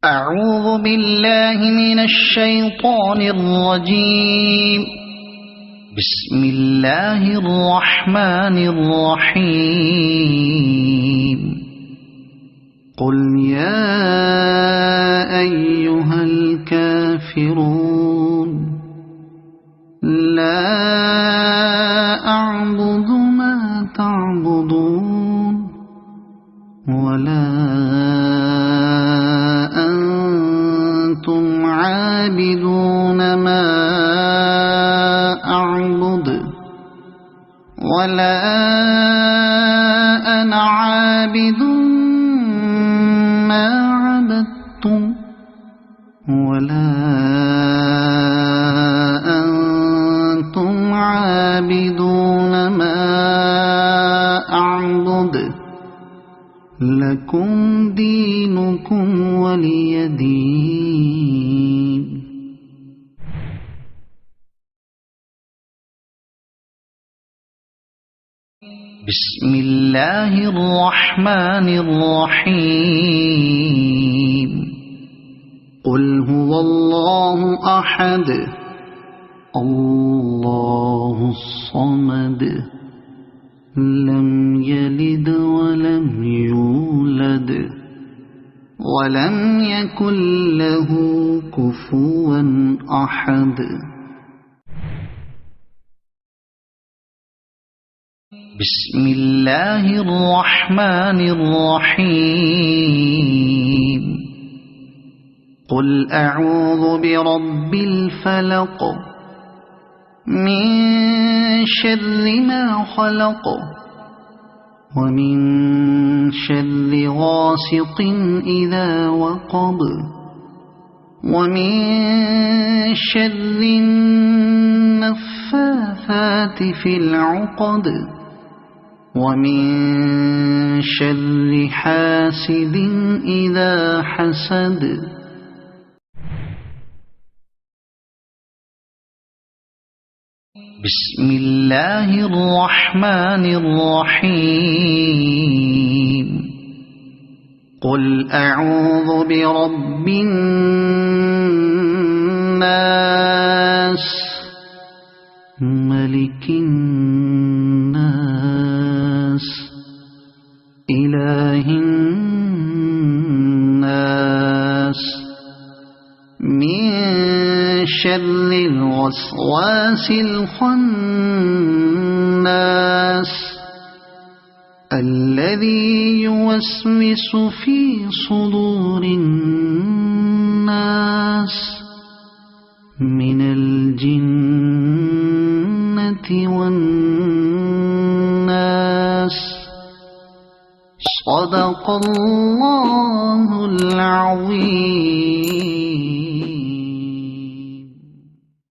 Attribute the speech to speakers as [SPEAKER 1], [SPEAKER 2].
[SPEAKER 1] أعوذ بالله من الشيطان الرجيم. بسم الله الرحمن الرحيم. قل يا أيها الكافرون لا أعبد ما تعبدون ولا أنتم عابدون ما أعبد ولا أنا عابد ما عبدتم ولا أنتم عابدون ما أعبد لكم دينكم ولي دين. بسم الله الرحمن الرحيم. قل هو الله أحد الله الصمد لم يلد ولم يولد ولم يكن له كفوا أحد. بسم الله الرحمن الرحيم. قل أعوذ برب الفلق من شر ما خلق ومن شر غاسق إذا وقب ومن شر النفاثات في العقد ومن شر حاسد إذا حسد. بسم الله الرحمن الرحيم. قل أعوذ برب الناس ملك الناس إله الناس من شر الوسواس الخناس الذي يوسوس في صدور الناس من الجنة والناس. صدق الله العظيم.